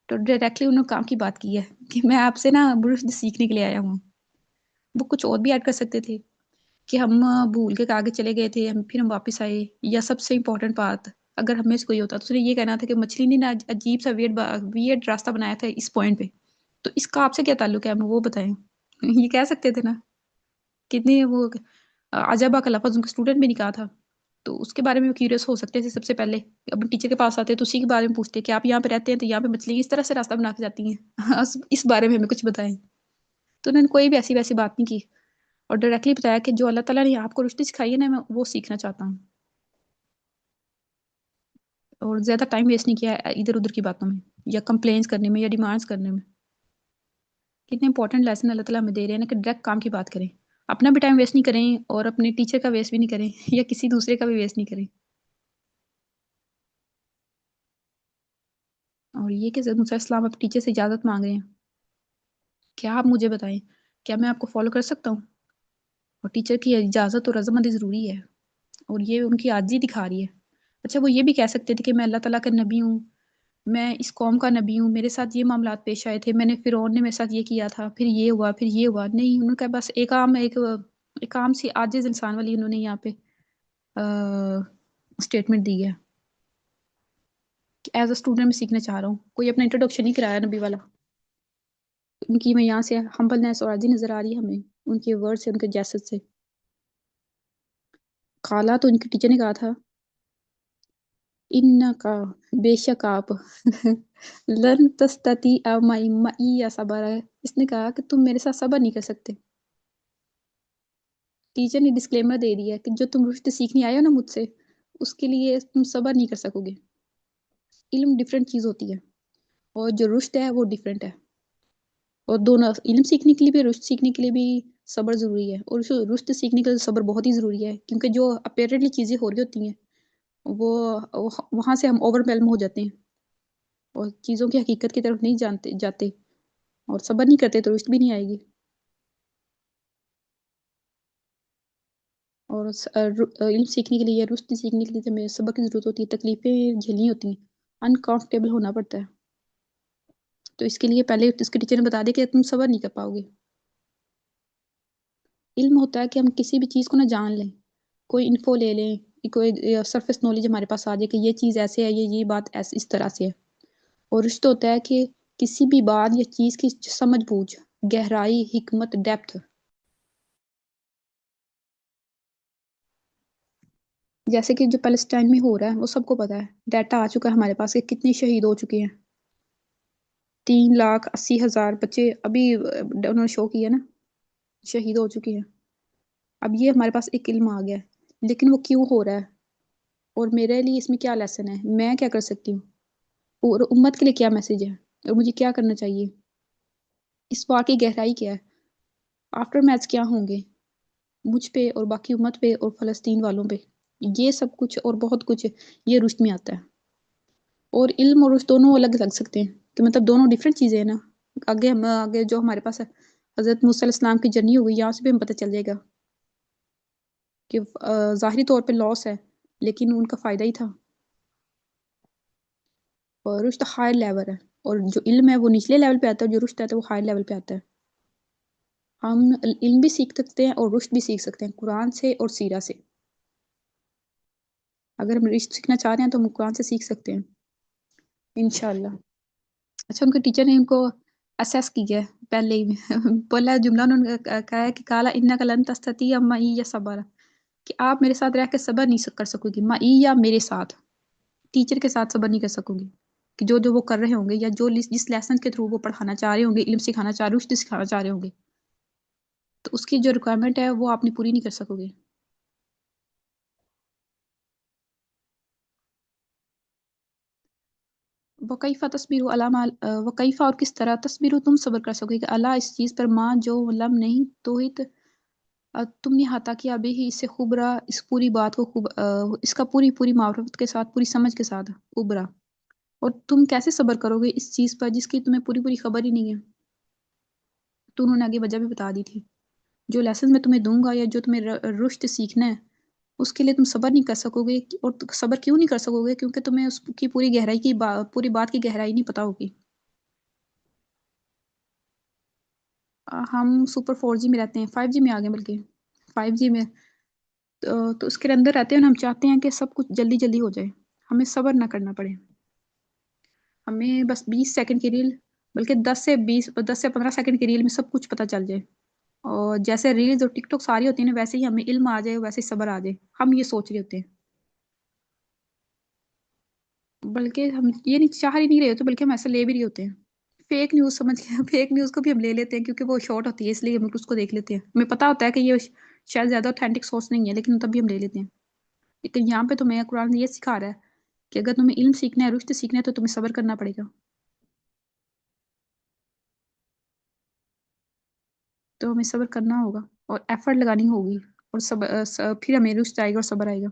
تو ڈائریکٹلی انہوں نے کام کی بات کی ہے کہ میں آپ سے نا رشتہ سیکھنے کے لیے آیا ہوں. وہ کچھ اور بھی ایڈ کر سکتے تھے کہ ہم بھول کے آگے چلے گئے تھے، پھر ہم واپس آئے، یا سب سے امپورٹنٹ بات اگر ہمیں سے کوئی ہوتا تو اس نے یہ کہنا تھا کہ مچھلی نے نا عجیب سا ویئرڈ راستہ بنایا تھا اس پوائنٹ پہ، تو اس کا آپ سے کیا تعلق ہے، ہمیں وہ بتائیں. یہ کہہ سکتے تھے نا. کتنے وہ عجبہ کا لفظ ان کے اسٹوڈنٹ بھی نہیں کہا تھا. تو اس کے بارے میں وہ کیوریس ہو سکتے تھے. سب سے پہلے اپنے ٹیچر کے پاس آتے تو اسی کے بارے میں پوچھتے کہ آپ یہاں پہ رہتے ہیں تو یہاں پہ مچھلی اس طرح سے راستہ بنا کے جاتی ہیں، اس بارے میں ہمیں کچھ بتائیں. تو انہوں نے کوئی بھی ایسی ویسی بات نہیں کی اور ڈائریکٹلی بتایا کہ جو اللہ تعالیٰ نے آپ کو رشتے سکھائی ہے نا، میں وہ سیکھنا چاہتا ہوں. اور زیادہ ٹائم ویسٹ نہیں کیا ادھر ادھر کی باتوں میں یا کمپلینس کرنے میں یا ڈیمانڈس کرنے میں. کتنے امپورٹنٹ لیسن اللہ تعالیٰ ہمیں دے رہے ہیں نا کہ ڈائریکٹ کام کی بات کریں، اپنا بھی ٹائم ویسٹ نہیں کریں اور اپنے ٹیچر کا ویسٹ بھی نہیں کریں یا کسی دوسرے کا بھی ویسٹ نہیں کریں. اور یہ کہ حضرت موسیٰ علیہ السلام اب ٹیچر سے اجازت مانگ رہے ہیں، کیا آپ مجھے بتائیں کیا میں آپ کو فالو کر سکتا ہوں. اور ٹیچر کی اجازت اور رضامندی ضروری ہے، اور یہ ان کی عاجزی دکھا رہی ہے. اچھا، وہ یہ بھی کہہ سکتے تھے کہ میں اللہ تعالیٰ کا نبی ہوں، میں اس قوم کا نبی ہوں، میرے ساتھ یہ معاملات پیش آئے تھے، میں نے فرعون نے میرے ساتھ یہ کیا تھا، پھر یہ ہوا، پھر یہ ہوا. نہیں، انہوں نے کہا بس ایک عام سی عاجز انسان والی انہوں نے یہاں پہ اسٹیٹمنٹ دی ہے کہ ایز اے اسٹوڈنٹ میں سیکھنا چاہ رہا ہوں. کوئی اپنا انٹروڈکشن نہیں کرایا نبی والا. ان کی میں یہاں سے ہمبلنس اور عاجزی نظر آ رہی ہے ہمیں ان کے ورڈ سے، ان کے جسد سے. قالا تو ان کے ٹیچر نے کہا تھا، انکا بے شک آپ لن تستطیع معی صبر ہے. اس نے کہا کہ تم میرے ساتھ صبر نہیں کر سکتے. ٹیچر نے ڈسکلیمر دے دیا کہ جو تم رشتے سیکھنے آئے ہو نا مجھ سے، اس کے لیے تم صبر نہیں کر سکو گے. علم ڈیفرنٹ چیز ہوتی ہے اور جو رشت ہے وہ ڈیفرنٹ ہے. اور دونوں علم سیکھنے کے لیے بھی رشت سیکھنے کے لیے بھی صبر ضروری ہے، اور رشت سیکھنے کے لیے صبر بہت ہی ضروری ہے، کیونکہ جو اپیرنٹلی چیزیں ہو رہی ہوتی ہیں وہ وہاں سے ہم اوور ویلم ہو جاتے ہیں اور چیزوں کی حقیقت کی طرف نہیں جاتے اور صبر نہیں کرتے تو رشت بھی نہیں آئے گی. اور علم سیکھنے کے لیے یا رشت سیکھنے کے لیے ہمیں صبر کی ضرورت ہوتی ہے، تکلیفیں جھیلنی ہوتی ہیں، انکمفرٹیبل ہونا پڑتا ہے. تو اس کے لیے پہلے اس کے ٹیچر نے بتا دیا کہ تم صبر نہیں کر پاؤ گے. علم ہوتا ہے کہ ہم کسی بھی چیز کو نہ جان لیں، کوئی انفو لے لیں، کوئی سرفیس نالج ہمارے پاس آ جائے کہ یہ چیز ایسے ہے، یہ بات اس طرح سے ہے. اور رشتہ ہوتا ہے کہ کسی بھی بات یا چیز کی سمجھ بوجھ، گہرائی، حکمت، ڈیپتھ. جیسے کہ جو پیلسٹائن میں ہو رہا ہے وہ سب کو پتا ہے، ڈیٹا آ چکا ہے ہمارے پاس کہ کتنے شہید ہو چکے ہیں. 3,80,000 بچے ابھی انہوں نے شو کیا نا، شہید ہو چکے ہیں. اب یہ ہمارے پاس ایک علم آ گیا ہے، لیکن وہ کیوں ہو رہا ہے اور میرے لیے اس میں کیا لیسن ہے، میں کیا کر سکتی ہوں، اور امت کے لیے کیا میسج ہے اور مجھے کیا کرنا چاہیے. اس واقعی گہرائی کیا ہے، آفٹر میچ کیا ہوں گے مجھ پہ اور باقی امت پہ اور فلسطین والوں پہ. یہ سب کچھ اور بہت کچھ یہ رشت میں آتا ہے. اور علم اور رشت دونوں الگ لگ سکتے ہیں کہ مطلب دونوں ڈیفرنٹ چیزیں ہیں نا. آگے جو ہمارے پاس حضرت موسیٰ علیہ السلام کی جرنی ہوگی، یہاں سے بھی ہمیں پتہ چل جائے گا کہ ظاہری طور پہ لاس ہے لیکن ان کا فائدہ ہی تھا. اور رشت ہائر لیول ہے، اور جو علم ہے وہ نچلے لیول پہ آتا ہے، جو رشت ہے وہ ہائر لیول پہ آتا ہے. ہم علم بھی سیکھ سکتے ہیں اور رشت بھی سیکھ سکتے ہیں قرآن سے اور سیرہ سے. اگر ہم رشت سیکھنا چاہ رہے ہیں تو ہم قرآن سے سیکھ سکتے ہیں انشاءاللہ. اچھا، ان کے ٹیچر نے ان کو اسیس کیا ہے پہلے ہی پہلا جملہ انہوں نے کہا ہے کہ کالا انک لن تستطیع معی صبر، کہ آپ میرے ساتھ رہ کے صبر نہیں کر سکو گی، معی یا میرے ساتھ، ٹیچر کے ساتھ صبر نہیں کر سکو گی، کہ جو وہ کر رہے ہوں گے یا جو جس لیسن کے تھرو وہ پڑھانا چاہ رہے ہوں گے، علم سکھانا چاہ رہے ہوں، رشد سکھانا چاہ رہے ہوں گے، تو اس کی جو ریکوائرمنٹ ہے وہ آپ نے پوری نہیں کر سکو گے۔ وکیفہ تصبر علامہ وکیفہ، اور کس طرح تصبر تم صبر کر سکو گے کہ اللہ اس چیز پر ماں جو لم نہیں توہت تم نے احاطہ کیا بے ہی اس سے خبرا، اس پوری بات کو اس کا پوری معرفت کے ساتھ، پوری سمجھ کے ساتھ خبرا، اور تم کیسے صبر کرو گے اس چیز پر جس کی تمہیں پوری خبر ہی نہیں ہے۔ تو انہوں نے آگے وجہ بھی بتا دی تھی، جو لیسن میں تمہیں دوں گا یا جو تمہیں رشد سیکھنا ہے اس کے لیے تم صبر نہیں کر سکو گے، اور صبر کیوں نہیں کر سکو گے؟ کیونکہ تمہیں اس کی پوری گہرائی کی پوری بات کی گہرائی نہیں پتا ہوگی۔ ہم سپر 4G میں رہتے ہیں، 5G میں آگے، بلکہ 5G میں تو اس کے اندر رہتے ہیں، ہم چاہتے ہیں کہ سب کچھ جلدی جلدی ہو جائے، ہمیں صبر نہ کرنا پڑے، ہمیں بس 20 سیکنڈ کی ریل، بلکہ 10 سے 15 سیکنڈ کی ریل میں سب کچھ پتہ چل جائے، اور جیسے ریلز اور ٹک ٹاک ساری ہوتی ہیں نا، ویسے ہی ہمیں علم آ جائے، ویسے ہی صبر آ جائے، ہم یہ سوچ رہے ہوتے ہیں، بلکہ ہم یہ نہیں چاہ ہی نہیں رہے ہوتے، بلکہ ہم ایسا لے بھی رہے ہوتے ہیں۔ فیک نیوز سمجھ کے فیک نیوز کو بھی ہم لے لیتے ہیں، کیونکہ وہ شارٹ ہوتی ہے اس لیے ہم اس کو دیکھ لیتے ہیں، ہمیں پتہ ہوتا ہے کہ یہ شاید زیادہ اوتھینٹک سورس نہیں ہے، لیکن تب بھی ہم لے لیتے ہیں۔ لیکن یہاں پہ تمہیں قرآن یہ سکھا رہا ہے کہ اگر تمہیں علم سیکھنا ہے، رشد سیکھنا ہے، تو تمہیں صبر کرنا پڑے گا، تو ہمیں صبر کرنا ہوگا اور ایفرٹ لگانی ہوگی، اور پھر ہمیں رشد آئے گا اور صبر آئے گا،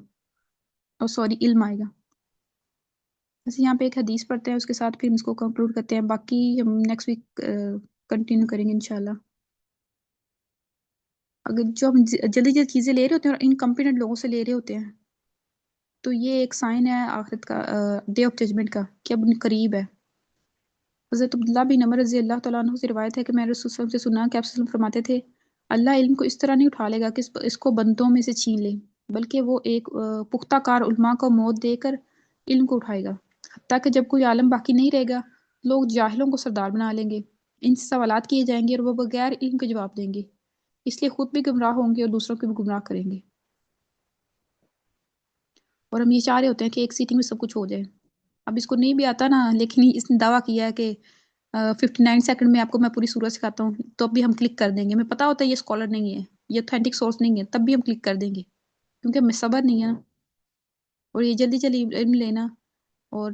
اور سوری علم آئے گا۔ بس یہاں پہ ایک حدیث پڑھتے ہیں، اس کے ساتھ پھر ہم اس کو کنکلوڈ کرتے ہیں، باقی ہم نیکسٹ ویک کنٹینیو کریں گے انشاءاللہ۔ اگر جو ہم جلدی جلدی چیزیں لے رہے ہوتے ہیں اور انکمپیٹنٹ لوگوں سے لے رہے ہوتے ہیں، تو یہ ایک سائن ہے آخرت کا، ڈے آف ججمنٹ کا، کہ اب قریب ہے۔ حضرت عبداللہ بن عمر رضی اللہ تعالیٰ عنہ سے روایت ہے کہ میں رسول صلی اللہ علیہ وسلم سے سنا کہ آپ صلی اللہ علیہ وسلم فرماتے تھے، اللہ علم کو اس طرح نہیں اٹھا لے گا کہ اس کو بندوں میں سے چھین لے، بلکہ وہ ایک پختہ کار علماء کو موت دے کر علم کو اٹھائے گا، حتیٰ کہ جب کوئی عالم باقی نہیں رہے گا، لوگ جاہلوں کو سردار بنا لیں گے، ان سے سوالات کیے جائیں گے اور وہ بغیر علم کے جواب دیں گے، اس لیے خود بھی گمراہ ہوں گے اور دوسروں کو بھی گمراہ کریں گے۔ اور ہم یہ چاہ رہے ہوتے ہیں کہ ایک سیٹنگ میں سب کچھ ہو جائے، اب اس کو نہیں بھی آتا نا، لیکن اس نے دعویٰ کیا ہے کہ 59 سیکنڈ میں آپ کو میں پوری سورت سکھاتا ہوں، تو اب بھی ہم کلک کر دیں گے، ہمیں پتا ہوتا ہے یہ اسکالر نہیں ہے، یہ اوتھینٹک سورس نہیں ہے، تب بھی ہم کلک کر دیں گے، کیونکہ ہمیں صبر نہیں ہے نا، اور یہ جلدی جلدی علم لینا، اور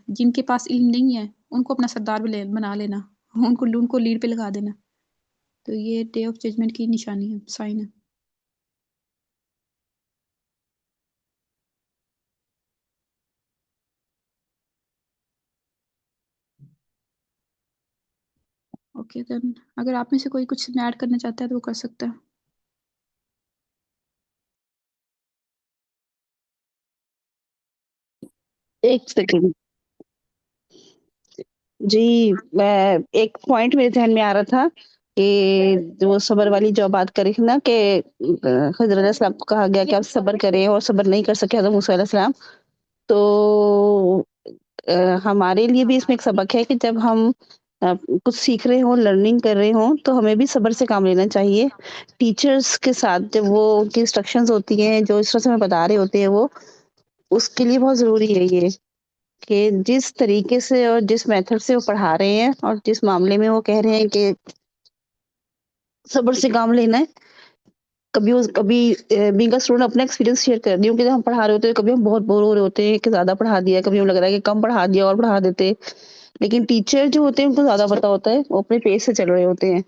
جن کے پاس علم نہیں ہے ان کو اپنا سردار بنا لینا، ان کو لیڈ پہ لگا دینا، تو یہ ڈے آف ججمنٹ کی نشانی ہے، سائن ہے۔ اوکے دین، اگر آپ میں سے کوئی کچھ ایڈ کرنا چاہتا ہے تو وہ کر سکتا ہے۔ ایک سیکنڈ جی، میں ایک پوائنٹ میرے ذہن میں آ رہا تھا کہ جو صبر والی جو بات کری تھی نا، کہ خضر علیہ السلام کو کہا گیا کہ آپ صبر کریں اور صبر نہیں کر سکے حضرت موسیٰ علیہ السلام، تو ہمارے لیے بھی اس میں ایک سبق ہے کہ جب ہم کچھ سیکھ رہے ہوں، لرننگ کر رہے ہوں، تو ہمیں بھی صبر سے کام لینا چاہیے۔ ٹیچرز کے ساتھ جب وہ ان کی انسٹرکشنز ہوتی ہیں، جو اس طرح سے ہمیں بتا رہے ہوتے ہیں، وہ اس کے لیے بہت ضروری ہے یہ کہ جس طریقے سے اور جس میتھڈ سے وہ پڑھا رہے ہیں اور جس معاملے میں وہ کہہ رہے ہیں کہ صبر سے کام لینا ہے، کبھی بینگ اسٹوڈنٹ اپنا ایکسپیرینس شیئر کر رہی ہوں کہ جب ہم پڑھا رہے ہوتے ہیں کبھی ہم بہت بور ہو رہے ہوتے ہیں کہ زیادہ پڑھا دیا، کبھی ہم لگ رہا ہے کہ کم پڑھا دیا اور پڑھا دیتے، لیکن ٹیچر جو ہوتے ہیں ان کو زیادہ پتا ہوتا ہے، وہ اپنے پیس سے چل رہے ہوتے ہیں،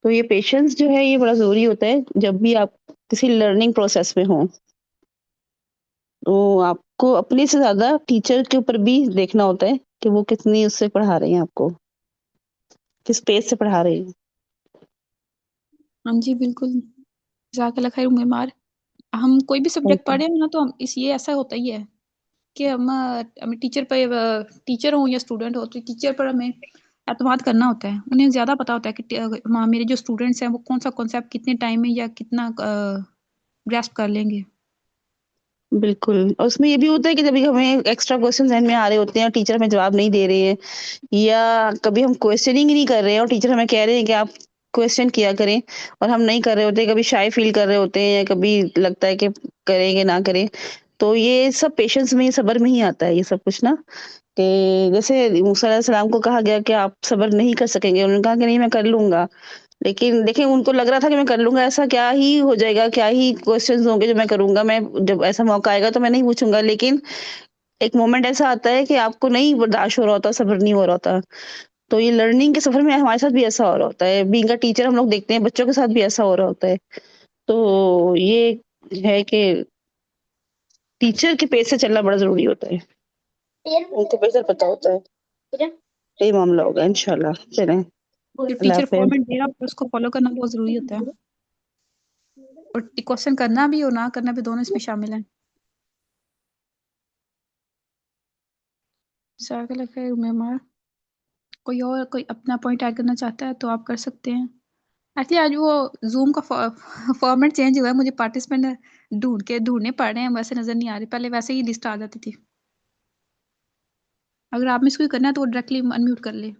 تو یہ پیشنس جو ہے یہ بڑا ضروری ہوتا ہے جب بھی آپ کسی لرننگ پروسیس میں ہوں، تو آپ کو اپنے سے زیادہ ٹیچر کے اوپر بھی دیکھنا ہوتا ہے کہ وہ کتنی اس سے پڑھا رہے ہیں، آپ کو کس پیس سے پڑھا رہے ہیں۔ ہاں جی بالکل، جزاک اللہ خیر معمار۔ ہم کوئی بھی سبجیکٹ پڑھیں نا تو ہم یہ ایسا ہوتا ہی ہے کہ ہمیں ٹیچر ہوں یا اسٹوڈنٹ ہو، تو ٹیچر پر ہمیں اعتماد کرنا ہوتا ہے، انہیں زیادہ پتا ہوتا ہے کہ میرے جو اسٹوڈنٹس ہیں وہ کون سا کانسیپٹ کتنے ٹائم میں یا کتنا گراسپ کر لیں گے۔ بالکل. اور اس میں یہ بھی ہوتا ہے کہ جب ہمیں ایکسٹرا کوشچن ذہن میں آ رہے ہوتے ہیں اور ٹیچر ہمیں جواب نہیں دے رہے ہیں، یا کبھی ہم کوشچننگ ہی نہیں کر رہے ہیں اور ٹیچر ہمیں کہہ رہے ہیں کہ آپ کوشچن کیا کریں اور ہم نہیں کر رہے ہوتے، کبھی شائع فیل کر رہے ہوتے ہیں یا کبھی لگتا ہے کہ کریں گے نہ کریں. تو یہ سب پیشنس میں، صبر میں ہی آتا ہے یہ سب کچھ نا. کہ جیسے موسیٰ علیہ السلام کو کہا گیا کہ آپ صبر نہیں کر سکیں گے، انہوں نے کہا کہ نہیں میں کر لوں گا. لیکن دیکھیں ان کو لگ رہا تھا کہ میں کر لوں گا، ایسا کیا ہی ہو جائے گا، کیا ہی کوشچنز ہوں گے جو میں کروں گا، میں جب ایسا موقع آئے گا تو میں نہیں پوچھوں گا. لیکن ایک مومنٹ ایسا آتا ہے کہ آپ کو نہیں برداشت ہو رہا ہوتا، صبر نہیں ہو رہا ہوتا. تو یہ لرننگ کے سفر میں ہمارے ساتھ بھی ایسا ہو رہا ہوتا ہے. بینگ کا ٹیچر ہم لوگ دیکھتے ہیں بچوں کے ساتھ بھی ایسا ہو رہا ہوتا ہے. تو یہ ہے کہ ٹیچر کے پیج سے چلنا بڑا ضروری ہوتا ہے. ان کو بہتر پتا ہوتا ہے. یہی معاملہ ہوگا انشاءاللہ. چلیں جو اللہ ٹیچر حافظ. فارمیٹ دے رہا ہے اس کو فالو کرنا بہت ضروری ہوتا ہے، اور کوشچن کرنا بھی اور نہ کرنا بھی دونوں اس میں شامل ہیں. جزاک اللہ خیر. معمار کوئی اور کوئی اپنا پوائنٹ ایڈ کرنا چاہتا ہے تو آپ کر سکتے ہیں. ایکچولی آج وہ زوم کا فارمیٹ چینج ہوا ہے، مجھے پارٹیسپینٹ ڈھونڈنے پڑ رہے ہیں، ویسے نظر نہیں آ رہے. پہلے ویسے ہی لسٹ آ جاتی تھی. اگر آپ میں سے کوئی کرنا ہے تو وہ ڈائریکٹلی انمیوٹ کر لے.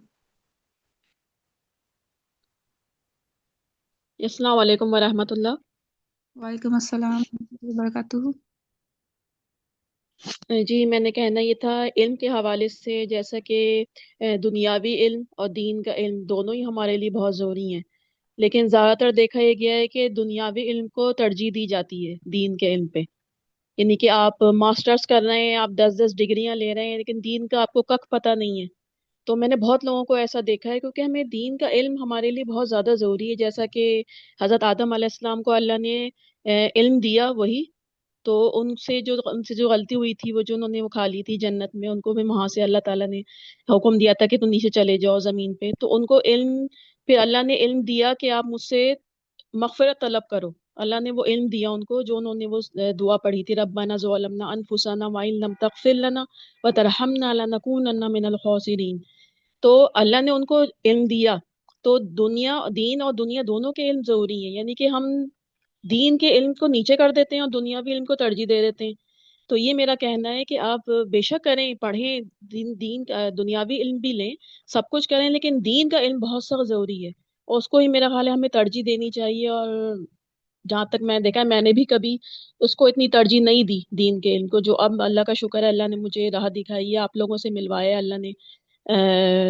السلام علیکم ورحمۃ اللہ. وعلیکم السلام ورحمۃ اللہ وبرکاتہ. جی میں نے کہنا یہ تھا علم کے حوالے سے، جیسا کہ دنیاوی علم اور دین کا علم دونوں ہی ہمارے لیے بہت ضروری ہیں، لیکن زیادہ تر دیکھا یہ گیا ہے کہ دنیاوی علم کو ترجیح دی جاتی ہے دین کے علم پہ. یعنی کہ آپ ماسٹرز کر رہے ہیں، آپ 10 ڈگریاں لے رہے ہیں، لیکن دین کا آپ کو کک پتہ نہیں ہے. تو میں نے بہت لوگوں کو ایسا دیکھا ہے، کیونکہ ہمیں دین کا علم ہمارے لیے بہت زیادہ ضروری ہے. جیسا کہ حضرت آدم علیہ السلام کو اللہ نے علم دیا، وہی تو ان سے جو غلطی ہوئی تھی، وہ جو انہوں نے وہ کھا لی تھی جنت میں، ان کو بھی وہاں سے اللہ تعالیٰ نے حکم دیا تھا کہ تم نیچے چلے جاؤ زمین پہ. تو ان کو علم، پھر اللہ نے علم دیا کہ آپ مجھ سے مغفرت طلب کرو. اللہ نے وہ علم دیا ان کو، جو انہوں نے وہ دعا پڑھی تھی، ربنا ظلمنا انفسنا وان لم تغفر لنا وترحمنا لنکونن من الخاسرین. تو اللہ نے ان کو علم دیا. تو دین اور دنیا دونوں کے علم ضروری ہیں. یعنی کہ ہم دین کے علم کو نیچے کر دیتے ہیں اور دنیاوی علم کو ترجیح دے دیتے ہیں. تو یہ میرا کہنا ہے کہ آپ بے شک کریں، پڑھیں، دین کا دنیاوی علم بھی لیں، سب کچھ کریں، لیکن دین کا علم بہت سخت ضروری ہے اور اس کو ہی میرا خیال ہے ہمیں ترجیح دینی چاہیے. اور جہاں تک میں دیکھا ہے، میں نے بھی کبھی اس کو اتنی ترجیح نہیں دی دین کے علم کو، جو اب اللہ کا شکر ہے اللہ نے مجھے راہ دکھائی ہے، آپ لوگوں سے ملوایا ہے اللہ نے.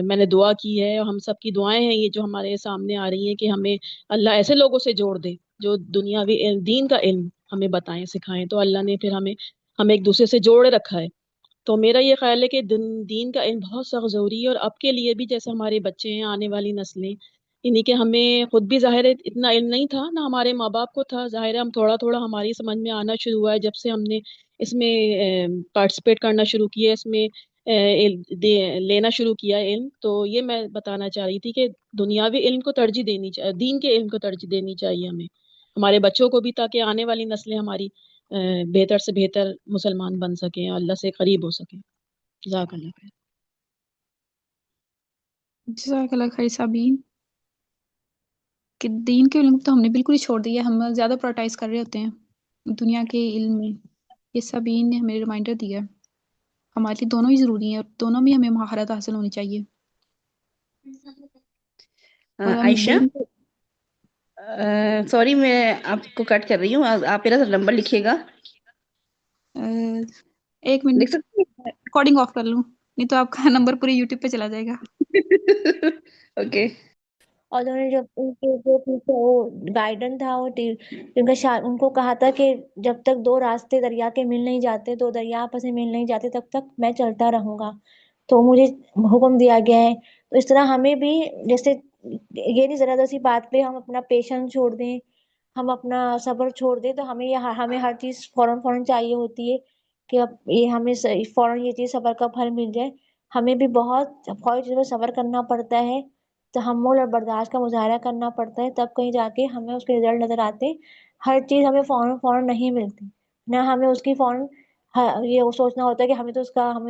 میں نے دعا کی ہے اور ہم سب کی دعائیں ہیں یہ جو ہمارے سامنے آ رہی ہیں کہ ہمیں اللہ ایسے لوگوں سے جوڑ دے جو دنیاوی علم، دین کا علم ہمیں بتائیں، سکھائیں. تو اللہ نے پھر ہمیں ایک دوسرے سے جوڑے رکھا ہے. تو میرا یہ خیال ہے کہ دین کا علم بہت سخت ضروری ہے، اور اب کے لیے بھی، جیسے ہمارے بچے ہیں، آنے والی نسلیں، یعنی کہ ہمیں خود بھی ظاہر ہے اتنا علم نہیں تھا، نہ ہمارے ماں باپ کو تھا. ظاہر ہے ہم تھوڑا تھوڑا ہماری سمجھ میں آنا شروع ہوا ہے جب سے ہم نے اس میں پارٹیسپیٹ کرنا شروع کیا، اس میں لینا شروع کیا علم. تو یہ میں بتانا چاہ رہی تھی کہ دنیاوی علم کو ترجیح دینی چاہیے، دین کے علم کو ترجیح دینی چاہیے ہمیں، ہمارے بچوں کو بھی، تاکہ آنے والی نسلیں ہماری بہتر سے بہتر مسلمان بن سکیں، اللہ سے قریب ہو سکیں. جزاک اللہ خیر. جزاک اللہ خیر صابرین. کہ دین کے علم تو ہم نے بالکل ہی چھوڑ دیا، ہم زیادہ پرائٹائز کر رہے ہوتے ہیں دنیا کے علم میں. یہ صابرین نے ہمیں ریمائنڈر دیا. ہمارے لیے دونوں ہی ضروری ہیں اور دونوں میں ہمیں مہارت حاصل ہونی چاہیے. اور ہم عائشہ، دین سوری میں آپ کو کٹ کر رہی ہوں، آپ میرا نمبر لکھیے گا. ایک لکھ منٹ سکتے ریکارڈنگ آف کر لوں، نہیں تو آپ کا نمبر پورے یوٹیوب پہ چلا جائے گا. اوکے. اور انہوں نے جب ان کے جو پیچھے وہ گائیڈن تھا، وہ ان کو کہا تھا کہ جب تک دو راستے دریا کے مل نہیں جاتے، دو دریا آپس میں مل نہیں جاتے، تب تک میں چلتا رہوں گا. تو مجھے حکم دیا گیا ہے. تو اس طرح ہمیں بھی، جیسے یہ نہیں ذرا سی بات پہ ہم اپنا پیشنس چھوڑ دیں، ہم اپنا صبر چھوڑ دیں، تو ہمیں ہر چیز فوراً چاہیے ہوتی ہے کہ اب یہ ہمیں فوراً یہ چیز صبر کا پھل مل جائے. ہمیں بھی بہت چیزوں میں صبر کرنا پڑتا ہے، تحمل اور برداشت کا مظاہرہ کرنا پڑتا ہے، تب کہیں جا کے ہمیں اس کے رزلٹ نظر آتے. ہر چیز ہمیں فوراً نہیں ملتی، نہ ہمیں اس کی یہ سوچنا ہوتا ہے کہ ہمیں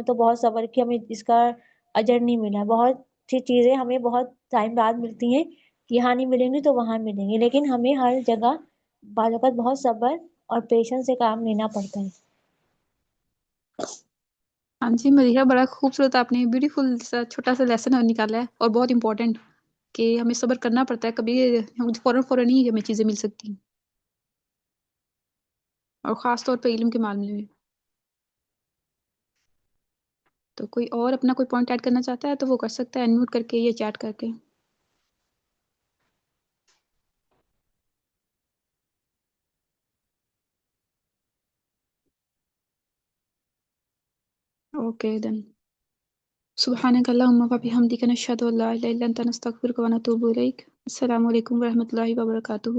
تو بہت صبر کی، ہمیں اس کا اجر نہیں ملا. بہت سی چیزیں ہمیں بہت ٹائم بعد ملتی ہیں، یہاں نہیں ملیں گی تو وہاں ملیں گی، لیکن ہمیں ہر جگہ بعض اوقات بہت صبر اور پیشنس سے کام لینا پڑتا ہے. ہاں جی مریحہ، بڑا خوبصورت آپ نے بیوٹیفل سا چھوٹا سا لیسن نکالا ہے، اور بہت امپورٹنٹ کہ ہمیں صبر کرنا پڑتا ہے، کبھی فوراً نہیں ہمیں چیزیں مل سکتی، اور خاص طور پہ علم کے معاملے میں. تو کوئی اور اپنا کوئی پوائنٹ ایڈ کرنا چاہتا ہے تو وہ کر سکتا ہے انمیوٹ کر کے یا چیٹ کر کے. اوکے دین، سبحانک اللہم و بحمدک نشہد ان لا الہ الا انت نستغفرک و نتوب الیک. السلام علیکم ورحمۃ اللہ وبرکاتہ.